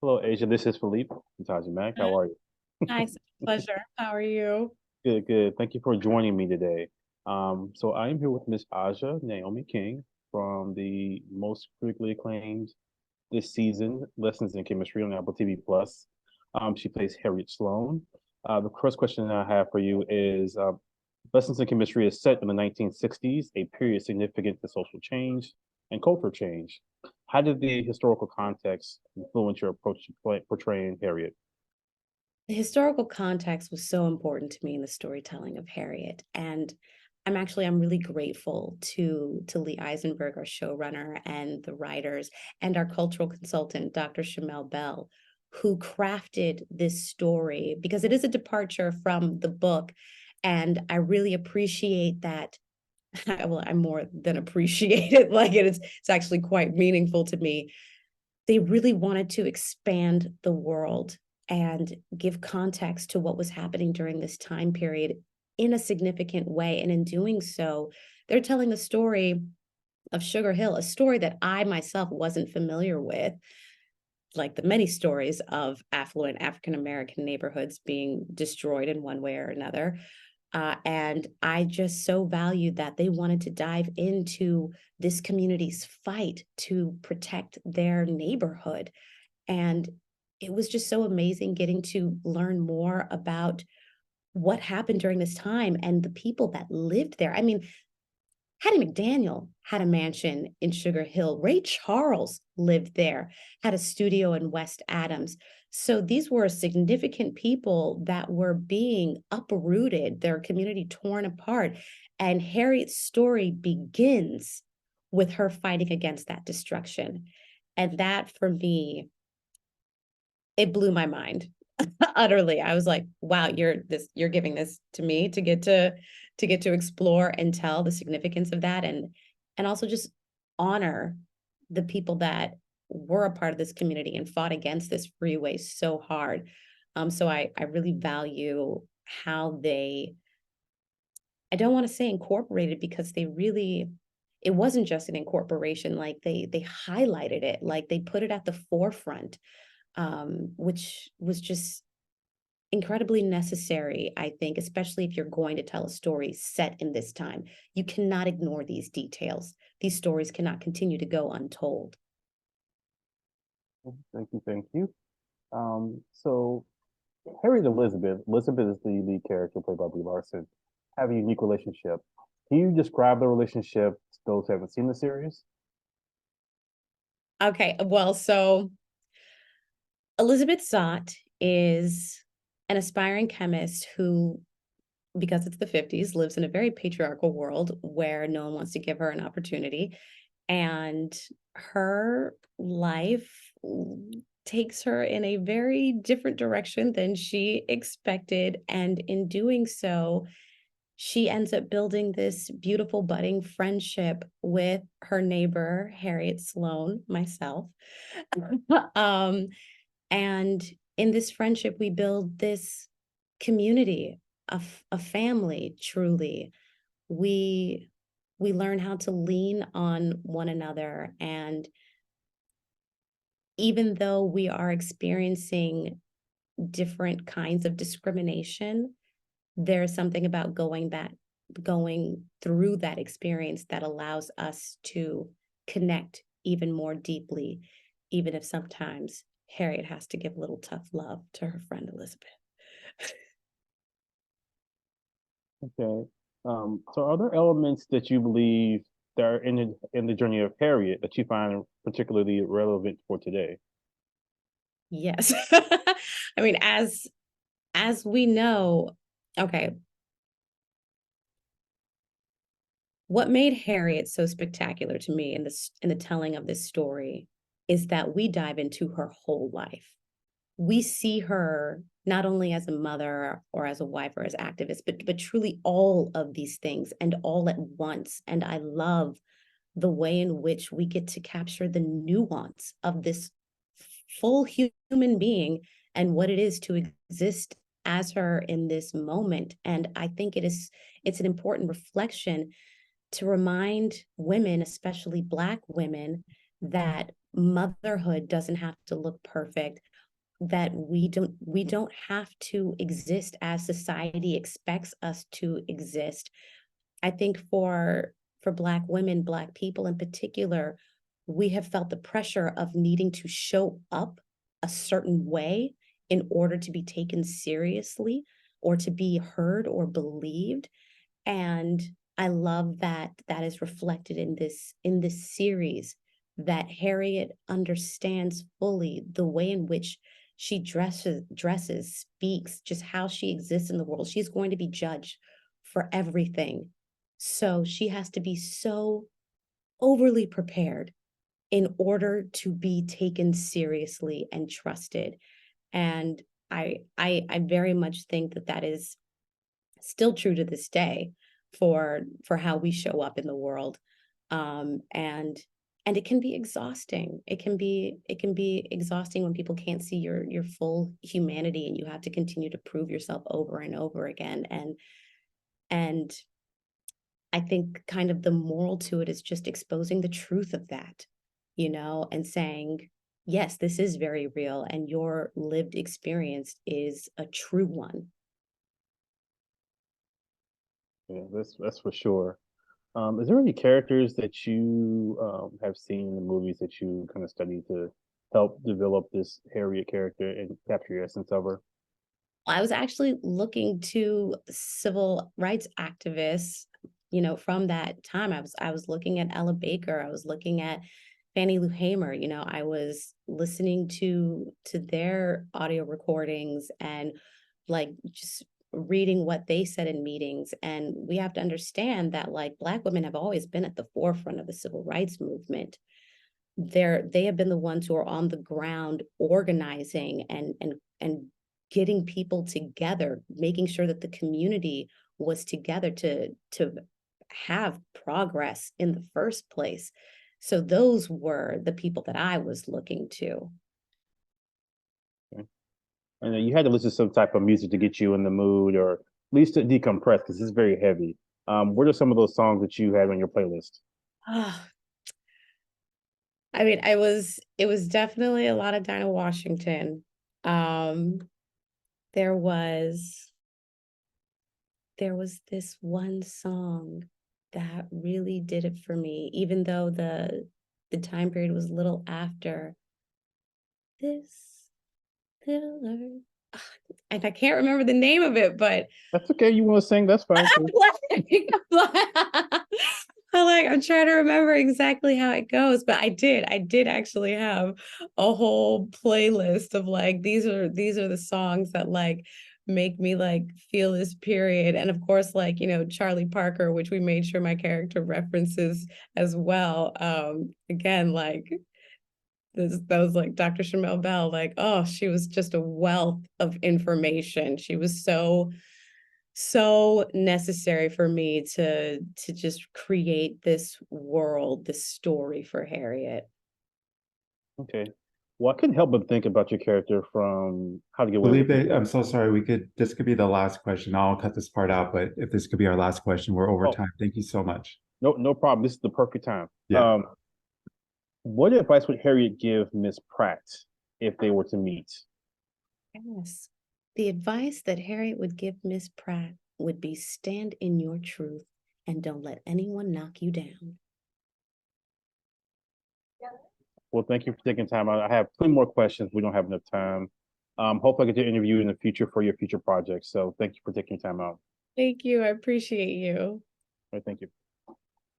Hello, Asia. This is Philippe from Taji Mag. Hi, How are you? it's a pleasure. How are you? Good, good. Thank you for joining me today. So I am here with Miss Aja Naomi King from the most critically acclaimed this season, Lessons in Chemistry on Apple TV Plus. She plays Harriet Sloane. The first question I have for you is Lessons in Chemistry is set in the 1960s, a period significant to social change and culture change. How did the historical context influence your approach to portraying Harriet? The historical context was so important to me in the storytelling of Harriet. And I'm really grateful to Lee Eisenberg, our showrunner, and the writers, and our cultural consultant, Dr. Shamel Bell, who crafted this story because it is a departure from the book. And I really appreciate that. Well, I more than appreciate it. Like it's actually quite meaningful to me. They really wanted to expand the world and give context to what was happening during this time period in a significant way. And in doing so, they're telling the story of Sugar Hill, a story that I myself wasn't familiar with, like the many stories of affluent African American neighborhoods being destroyed in one way or another. And I just so valued that they wanted to dive into this community's fight to protect their neighborhood. And it was just so amazing getting to learn more about what happened during this time and the people that lived there. I mean, Hattie McDaniel had a mansion in Sugar Hill. Ray Charles lived there, had a studio in West Adams. So these were significant people that were being uprooted, their community torn apart. And Harriet's story begins with her fighting against that destruction. And that for me, it blew my mind utterly. I was like, wow, you're giving this to me to get to explore and tell the significance of that and also just honor the people that were a part of this community and fought against this freeway so hard. So I really value how they, I don't want to say incorporated because they really, it wasn't just an incorporation, like they highlighted it, like they put it at the forefront, which was just incredibly necessary, I think, especially if you're going to tell a story set in this time. You cannot ignore these details. These stories cannot continue to go untold. Thank you, thank you. So Harry and Elizabeth is the lead character played by Brie Larson, have a unique relationship. Can you describe the relationship to those who haven't seen the series? Okay, well, so Elizabeth Zott is an aspiring chemist who, because it's the 50s, lives in a very patriarchal world where no one wants to give her an opportunity. And her life takes her in a very different direction than she expected. And in doing so, she ends up building this beautiful budding friendship with her neighbor, Harriet Sloane, myself. um, and in this friendship, we build this community, a family, truly. We we learn how to lean on one another. And even though we are experiencing different kinds of discrimination, there's something about going through that experience that allows us to connect even more deeply, even if sometimes Harriet has to give a little tough love to her friend Elizabeth. Okay. So are there elements that you believe that are in the journey of Harriet that you find particularly relevant for today? Yes. I mean, as we know, okay, what made Harriet so spectacular to me in the telling of this story is that we dive into her whole life. We see her not only as a mother or as a wife or as activist, but truly all of these things and all at once. And I love the way in which we get to capture the nuance of this full human being and what it is to exist as her in this moment. And I think it's an important reflection to remind women, especially Black women, that motherhood doesn't have to look perfect, that we don't have to exist as society expects us to exist. I think for Black women, Black people in particular, we have felt the pressure of needing to show up a certain way in order to be taken seriously or to be heard or believed. And I love that that is reflected in this series, that Harriet understands fully the way in which she dresses, speaks, just how she exists in the world. She's going to be judged for everything. So she has to be so overly prepared in order to be taken seriously and trusted. And I very much think that that is still true to this day for how we show up in the world. And it can be exhausting. It can be exhausting when people can't see your full humanity and you have to continue to prove yourself over and over again. And I think kind of the moral to it is just exposing the truth of that, and saying, yes, this is very real and your lived experience is a true one. Yeah, that's for sure. Is there any characters that you have seen in the movies that you kind of studied to help develop this Harriet character and capture the essence of her? I was actually looking to civil rights activists, from that time. I was looking at Ella Baker, I was looking at Fannie Lou Hamer, I was listening to their audio recordings and like just reading what they said in meetings. And we have to understand that like Black women have always been at the forefront of the civil rights movement. They have been the ones who are on the ground organizing and getting people together, making sure that the community was together to have progress in the first place. So those were the people that I was looking to. Okay. I know you had to listen to some type of music to get you in the mood, or at least to decompress, because it's very heavy. What are some of those songs that you had on your playlist? Ah, I mean, it was definitely a lot of Dinah Washington. Um, there was there was this one song that really did it for me, even though the time period was a little after this little earth. And I can't remember the name of it, but That's okay. You want to sing? That's fine too. I'm trying to remember exactly how it goes, but I did actually have a whole playlist of like these are the songs that like make me like feel this period. And of course, like, Charlie Parker, which we made sure my character references as well. Again, like that was like Dr. Shamel Bell, like, oh, she was just a wealth of information. She was so necessary for me to just create this world, this story for Harriet. Okay. Well, I couldn't help but think about your character from How to Get Away with Felipe, Murder. I'm so sorry. This could be the last question. I'll cut this part out, but if this could be our last question, we're over Oh, time. Thank you so much. no problem. This is the perfect time. Yeah. What advice would Harriet give Miss Pratt if they were to meet? Yes. The advice that Harriet would give Miss Pratt would be stand in your truth and don't let anyone knock you down. Well, thank you for taking time. I have plenty more questions. We don't have enough time. Hope I get to interview you in the future for your future projects. So thank you for taking time out. Thank you. I appreciate you. All right, thank you.